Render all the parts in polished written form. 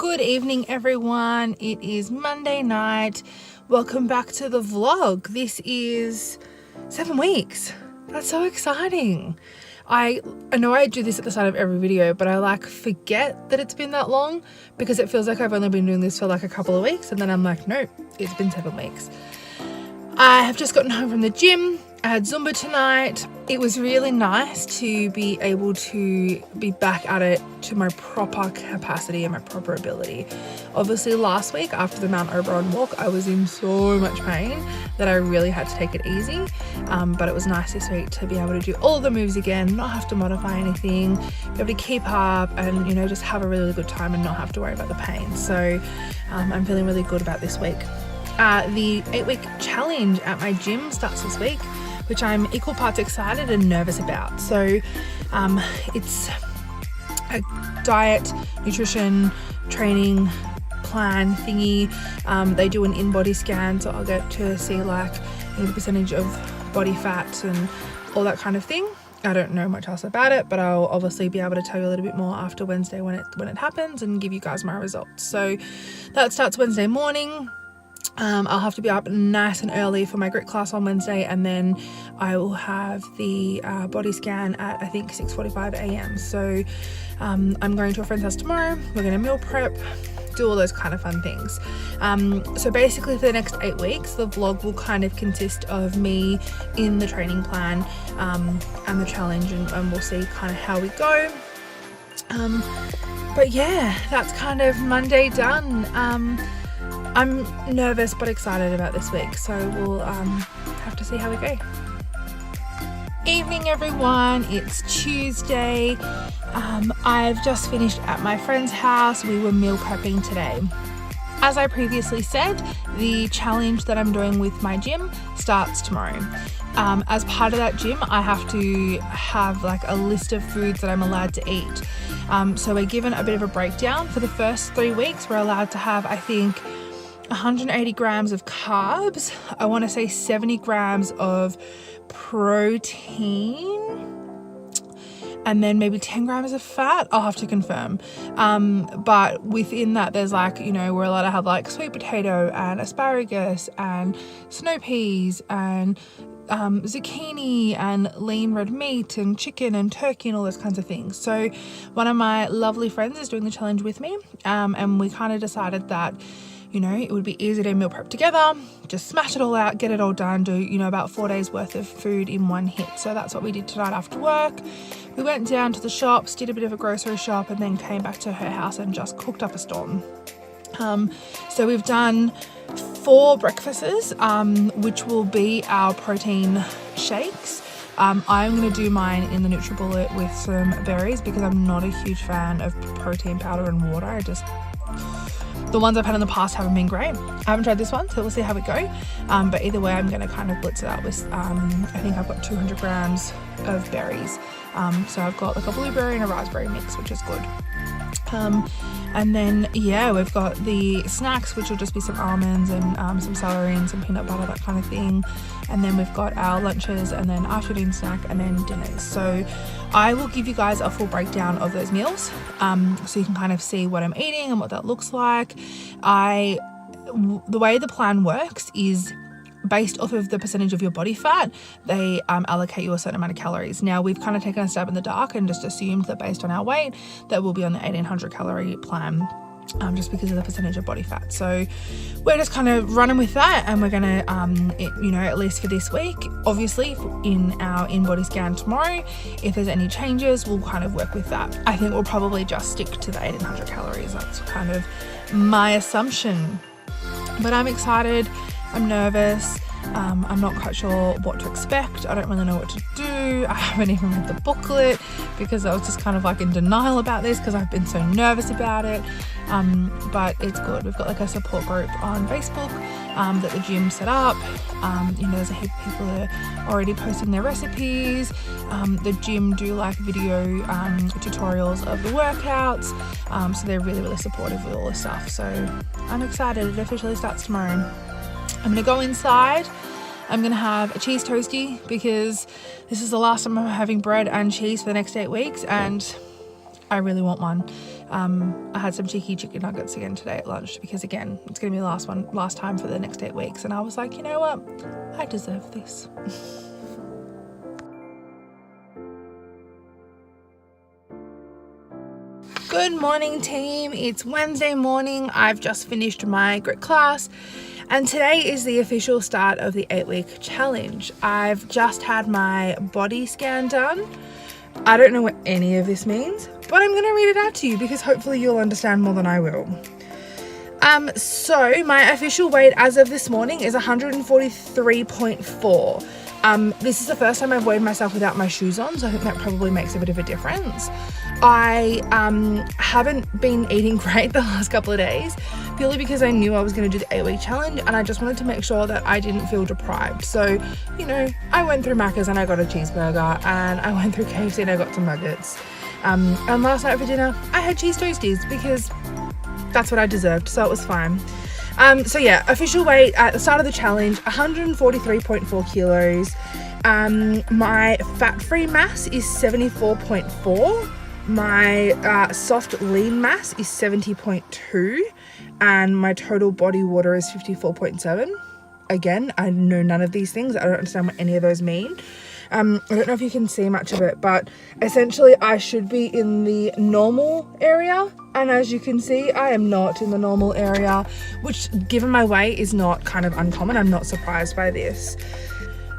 Good evening, everyone. It is Monday night. Welcome back to the vlog. This is 7 weeks. That's so exciting. I know I do this at the start of every video, but I forget that it's been that long because it feels like I've only been doing this for like a couple of weeks, and then I'm like, nope, it's been 7 weeks. I have just gotten home from the gym. I had Zumba tonight. It was really nice to be able to be back at it to my proper capacity and my proper ability. Obviously last week after the Mount Oberon walk, I was in so much pain that I really had to take it easy. But it was nice this week to be able to do all the moves again, not have to modify anything, be able to keep up and, just have a really good time and not have to worry about the pain. So I'm feeling really good about this week. The 8-week challenge at my gym starts this week, which I'm equal parts excited and nervous about. So it's a diet, nutrition, training plan thingy. They do an in-body scan, so I'll get to see the percentage of body fat and all that kind of thing. I don't know much else about it, but I'll obviously be able to tell you a little bit more after Wednesday when it happens and give you guys my results. So that starts Wednesday morning. I'll have to be up nice and early for my grit class on Wednesday, and then I will have the body scan at I think 6:45 a.m. So I'm going to a friend's house tomorrow. We're going to meal prep, do all those kind of fun things. So basically for the next 8 weeks, the vlog will kind of consist of me in the training plan and the challenge, and we'll see kind of how we go. But yeah, that's kind of Monday done. I'm nervous but excited about this week, so we'll have to see how we go. Evening, everyone. It's Tuesday. I've just finished at my friend's house. We were meal prepping today. As I previously said, the challenge that I'm doing with my gym starts tomorrow. As part of that gym, I have to have a list of foods that I'm allowed to eat. So we're given a bit of a breakdown. For the first 3 weeks, we're allowed to have, I think, 180 grams of carbs. I want to say 70 grams of protein, and then maybe 10 grams of fat. I'll have to confirm. But within that, there's we're allowed to have sweet potato and asparagus and snow peas and zucchini and lean red meat and chicken and turkey and all those kinds of things. So one of my lovely friends is doing the challenge with me, and we kind of decided that it would be easy to meal prep together, just smash it all out, get it all done, do, about 4 days worth of food in one hit. So that's what we did tonight after work. We went down to the shops, did a bit of a grocery shop, and then came back to her house and just cooked up a storm. So we've done 4 breakfasts, which will be our protein shakes. I'm going to do mine in the NutriBullet with some berries because I'm not a huge fan of protein powder and water. The ones I've had in the past haven't been great. I haven't tried this one, so we'll see how it goes. But either way, I'm going to kind of blitz it out with, I think I've got 200 grams of berries. So I've got a blueberry and a raspberry mix, which is good. And then, yeah, we've got the snacks, which will just be some almonds and some celery and some peanut butter, that kind of thing. And then we've got our lunches and then afternoon snack and then dinners. So I will give you guys a full breakdown of those meals, so you can kind of see what I'm eating and what that looks like. The way the plan works is based off of the percentage of your body fat, they allocate you a certain amount of calories. Now, we've kind of taken a stab in the dark and just assumed that based on our weight, that we'll be on the 1800 calorie plan, just because of the percentage of body fat. So we're just kind of running with that, and we're gonna, at least for this week, obviously in our in-body scan tomorrow, if there's any changes, we'll kind of work with that. I think we'll probably just stick to the 1800 calories. That's kind of my assumption. But I'm excited. I'm nervous. I'm not quite sure what to expect. I don't really know what to do. I haven't even read the booklet because I was just kind of in denial about this because I've been so nervous about it. But it's good. We've got a support group on Facebook that the gym set up. There's a heap of people that are already posting their recipes. The gym do video tutorials of the workouts. So they're really, really supportive with all this stuff. So I'm excited. It officially starts tomorrow. I'm going to go inside. I'm going to have a cheese toastie because this is the last time I'm having bread and cheese for the next 8 weeks, and I really want one. I had some cheeky chicken nuggets again today at lunch because, again, it's going to be the last time for the next 8 weeks. And I was like, you know what? I deserve this. Good morning, team. It's Wednesday morning. I've just finished my grit class and today is the official start of the 8-week challenge. I've just had my body scan done. I don't know what any of this means, but I'm going to read it out to you because hopefully you'll understand more than I will. So my official weight as of this morning is 143.4. This is the first time I've weighed myself without my shoes on, so I think that probably makes a bit of a difference. I haven't been eating great the last couple of days, purely because I knew I was going to do the 8-week challenge and I just wanted to make sure that I didn't feel deprived. So, you know, I went through Macca's and I got a cheeseburger, and I went through KFC and I got some nuggets. And last night for dinner, I had cheese toasties because that's what I deserved, so it was fine. So yeah, official weight at the start of the challenge, 143.4 kilos. My fat-free mass is 74.4. My soft lean mass is 70.2. And my total body water is 54.7. Again, I know none of these things. I don't understand what any of those mean. I don't know if you can see much of it, but essentially I should be in the normal area, and as you can see, I am not in the normal area, which, given my weight, is not kind of uncommon. I'm not surprised by this.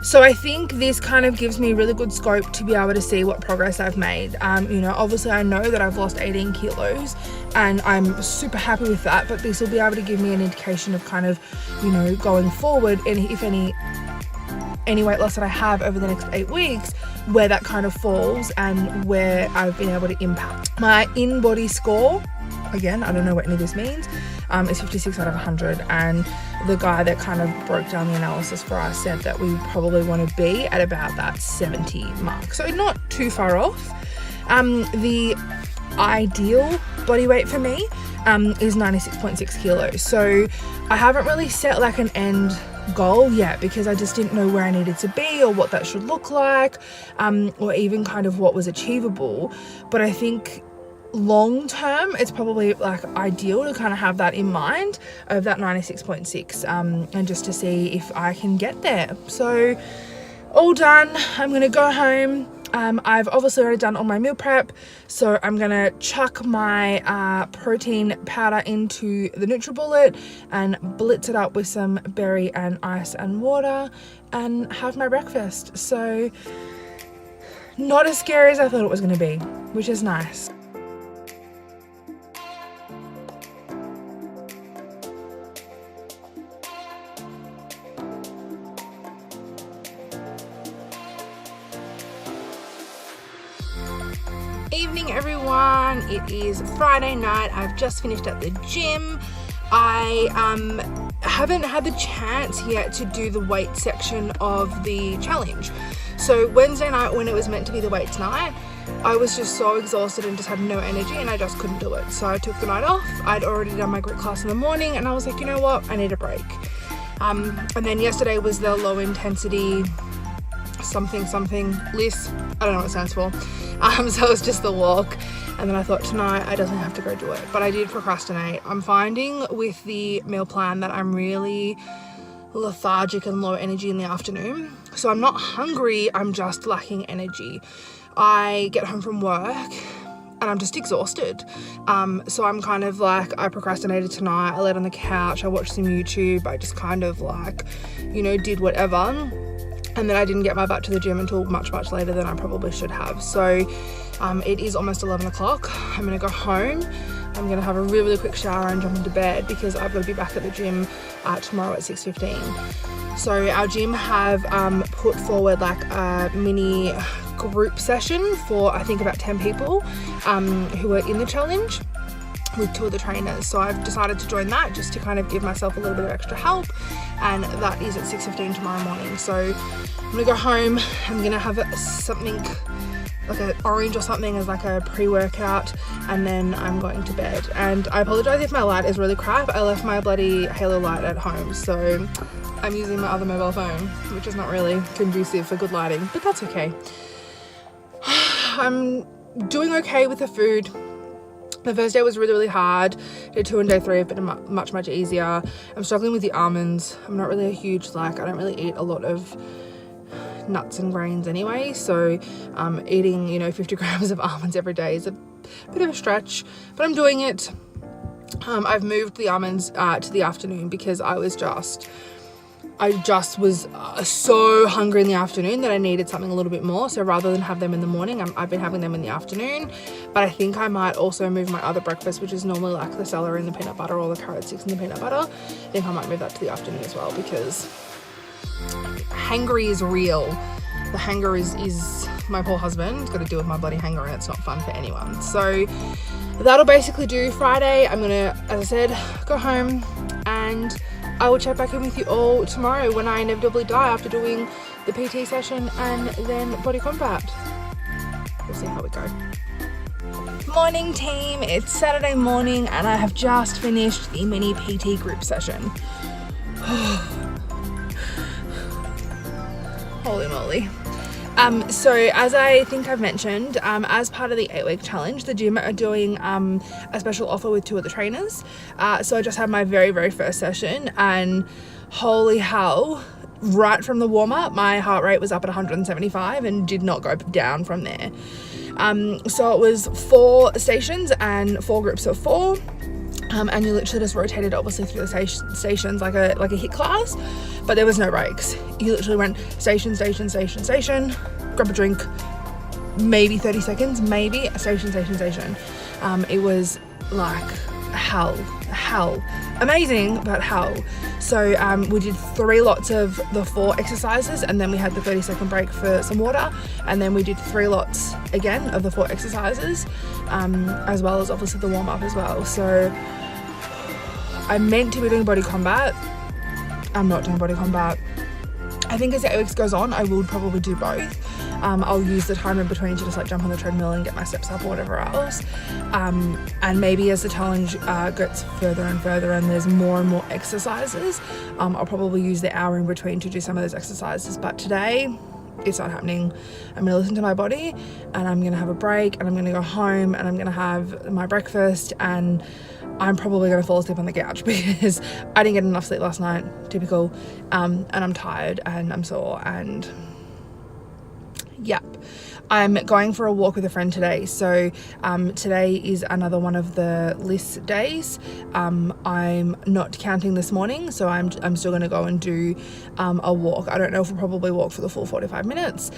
So I think this kind of gives me really good scope to be able to see what progress I've made. You know, obviously I know that I've lost 18 kilos and I'm super happy with that, but this will be able to give me an indication of kind of, you know, going forward, and if any weight loss that I have over the next 8 weeks, where that kind of falls and where I've been able to impact. My in-body score, again, I don't know what any of this means, is 56 out of 100, and the guy that kind of broke down the analysis for us said that we probably want to be at about that 70 mark, so not too far off. The ideal body weight for me is 96.6 kilos, so I haven't really set like an end goal yet because I just didn't know where I needed to be or what that should look like, or even kind of what was achievable. But I think long term it's probably like ideal to kind of have that in mind of that 96.6, and just to see if I can get there. So all done. I'm gonna go home. I've obviously already done all my meal prep, so I'm gonna chuck my protein powder into the NutriBullet and blitz it up with some berry and ice and water and have my breakfast. So not as scary as I thought it was gonna be, which is nice. Evening, everyone. It is Friday night. I've just finished at the gym. I haven't had the chance yet to do the weight section of the challenge. So Wednesday night, when it was meant to be the weights night, I was just so exhausted and just had no energy and I just couldn't do it. So I took the night off. I'd already done my grit class in the morning and I was like, you know what, I need a break. And then yesterday was the low intensity something list. I don't know what it stands for. So it was just the walk, and then I thought tonight I definitely have to go do it, but I did procrastinate. I'm finding with the meal plan that I'm really lethargic and low energy in the afternoon, so I'm not hungry, I'm just lacking energy. I get home from work and I'm just exhausted, so I'm kind of like, I procrastinated tonight. I laid on the couch, I watched some YouTube, I just kind of like, you know, did whatever. And then I didn't get my butt to the gym until much later than I probably should have. So it is almost 11 o'clock. I'm gonna go home. I'm gonna have a really quick shower and jump into bed because I've got to be back at the gym tomorrow at 6:15. So our gym have put forward like a mini group session for I think about 10 people who are in the challenge with 2 of the trainers. So I've decided to join that just to kind of give myself a little bit of extra help, and that is at 6:15 tomorrow morning. So I'm gonna go home, I'm gonna have something like an orange or something as like a pre-workout, and then I'm going to bed. And I apologize if my light is really crap. I left my bloody halo light at home, so I'm using my other mobile phone, which is not really conducive for good lighting, but that's okay. I'm doing okay with the food. The first day was really, really hard. Day 2 and day 3 have been much easier. I'm struggling with the almonds. I'm not really a huge, I don't really eat a lot of nuts and grains anyway. So eating, 50 grams of almonds every day is a bit of a stretch, but I'm doing it. I've moved the almonds to the afternoon because I just was so hungry in the afternoon that I needed something a little bit more. So rather than have them in the morning, I've been having them in the afternoon. But I think I might also move my other breakfast, which is normally like the celery and the peanut butter or the carrot sticks and the peanut butter. I think I might move that to the afternoon as well, because hangry is real. The hanger is my poor husband. Got to deal with my bloody hanger, and it's not fun for anyone. So that'll basically do Friday. I'm gonna, as I said, go home, and I will check back in with you all tomorrow when I inevitably die after doing the PT session and then body combat. We'll see how we go. Morning team, it's Saturday morning and I have just finished the mini PT group session. Holy moly. So as I think I've mentioned, as part of the 8-week challenge, the gym are doing a special offer with 2 of the trainers. So I just had my very first session, and holy hell, right from the warm-up, my heart rate was up at 175 and did not go down from there. So it was 4 stations and 4 groups of 4. And you literally just rotated obviously through the stations like a HIIT class, but there was no breaks. You literally went station, grab a drink, maybe 30 seconds, maybe station. It was like hell, amazing, but hell. So we did 3 lots of the 4 exercises, and then we had the 30-second break for some water, and then we did 3 lots again of the 4 exercises, as well as obviously the warm-up as well. So I meant to be doing body combat. I'm not doing body combat. I think as the 8 weeks goes on, I will probably do both. I'll use the time in between to just jump on the treadmill and get my steps up or whatever else. And maybe as the challenge gets further and further and there's more and more exercises, I'll probably use the hour in between to do some of those exercises. But today, it's not happening. I'm going to listen to my body, and I'm going to have a break, and I'm going to go home, and I'm going to have my breakfast, and I'm probably going to fall asleep on the couch because I didn't get enough sleep last night, typical, and I'm tired and I'm sore, and yep. I'm going for a walk with a friend today. So today is another one of the list days. I'm not counting this morning, so I'm still going to go and do a walk. I don't know if we'll probably walk for the full 45 minutes,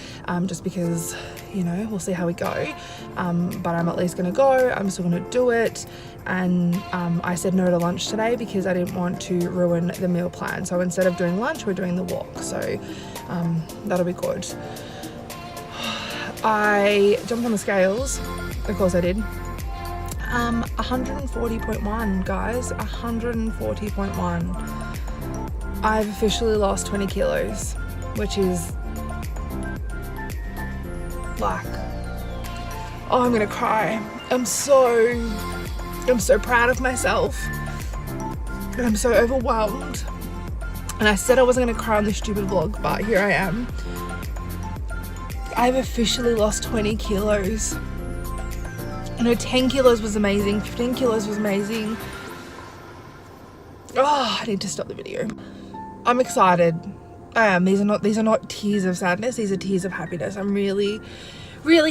just because, we'll see how we go. But I'm at least going to go. I'm still going to do it. And I said no to lunch today because I didn't want to ruin the meal plan. So instead of doing lunch, we're doing the walk. So that'll be good. I jumped on the scales, of course I did. 140.1, guys, 140.1. I've officially lost 20 kilos, which is I'm gonna cry. I'm so proud of myself, and I'm so overwhelmed. And I said I wasn't gonna cry on this stupid vlog, but here I am. I've officially lost 20 kilos. 10 kilos was amazing, 15 kilos was amazing. Oh, I need to stop the video. I'm excited. I am. These are not tears of sadness, these are tears of happiness. I'm really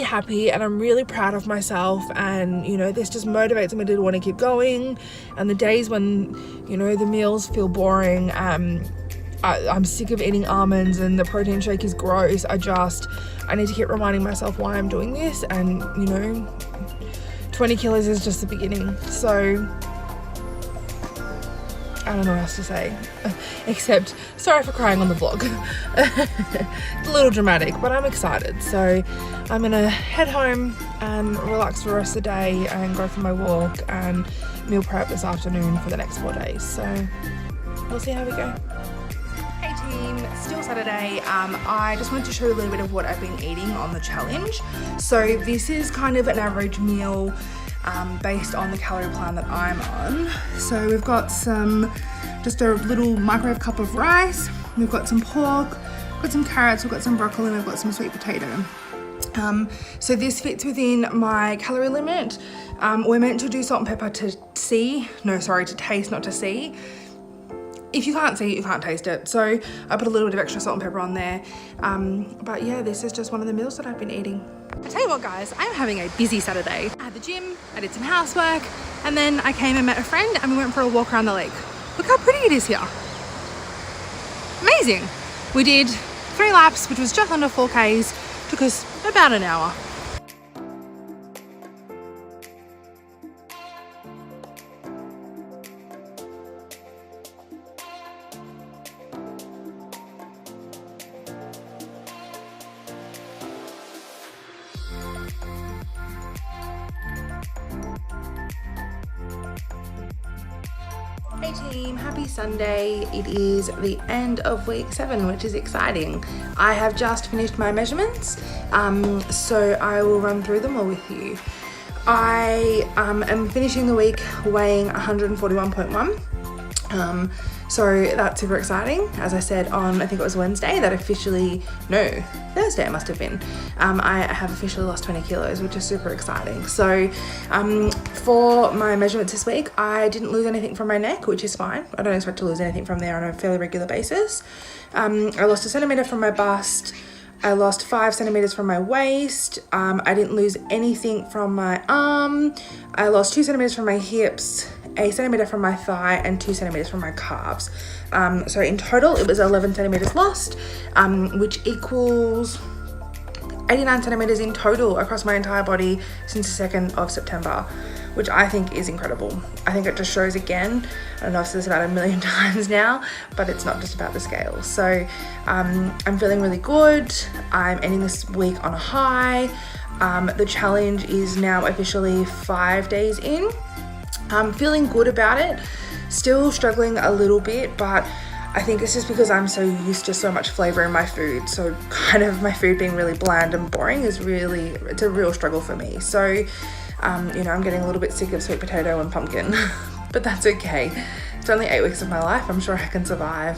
happy, and I'm really proud of myself, and this just motivates me to want to keep going. And the days when the meals feel boring, I'm sick of eating almonds and the protein shake is gross, I need to keep reminding myself why I'm doing this. And 20 kilos is just the beginning. So I don't know what else to say except sorry for crying on the vlog. A little dramatic, but I'm excited. So I'm gonna head home and relax for the rest of the day and go for my walk and meal prep this afternoon for the next 4 days. So we'll see how we go. Hey team, still Saturday. I just wanted to show you a little bit of what I've been eating on the challenge. So this is kind of an average meal based on the calorie plan that I'm on. So we've got just a little microwave cup of rice, we've got some pork, we've got some carrots, we've got some broccoli, and we've got some sweet potato. So this fits within my calorie limit. We're meant to do salt and pepper to taste, not to see. If you can't see it, you can't taste it. So I put a little bit of extra salt and pepper on there. But yeah, this is just one of the meals that I've been eating. I tell you what guys, I'm having a busy Saturday. I had the gym, I did some housework, and then I came and met a friend and we went for a walk around the lake. Look how pretty it is here. Amazing. We did 3 laps, which was just under 4Ks. Took us about an hour. 18, happy Sunday. It is the end of week 7, which is exciting. I have just finished my measurements, so I will run through them all with you. I am finishing the week weighing 141.1. So that's super exciting. As I said on, I think it was Thursday it must have been. I have officially lost 20 kilos, which is super exciting. So for my measurements this week, I didn't lose anything from my neck, which is fine. I don't expect to lose anything from there on a fairly regular basis. I lost 1 centimeter from my bust. I lost 5 centimeters from my waist. I didn't lose anything from my arm. I lost 2 centimeters from my hips, 1 centimeter from my thigh, and 2 centimeters from my calves. So in total, it was 11 centimeters lost, which equals 89 centimeters in total across my entire body since the 2nd of September, which I think is incredible. I think it just shows again, I don't know if I've said this about 1 million times now, but it's not just about the scale. So I'm feeling really good. I'm ending this week on a high. The challenge is now officially 5 days in. I'm feeling good about it, still struggling a little bit, but I think it's just because I'm so used to so much flavor in my food. So kind of my food being really bland and boring it's a real struggle for me. So, I'm getting a little bit sick of sweet potato and pumpkin, but that's okay. It's only 8 weeks of my life. I'm sure I can survive.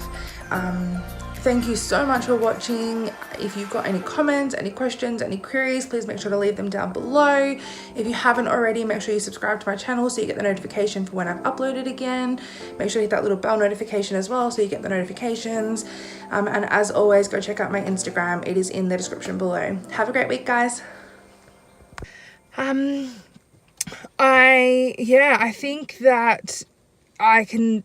Thank you so much for watching. If you've got any comments, any questions, any queries, please make sure to leave them down below. If you haven't already, make sure you subscribe to my channel so you get the notification for when I've uploaded again. Make sure you hit that little bell notification as well so you get the notifications. And as always, go check out my Instagram. It is in the description below. Have a great week, guys. I think that I can,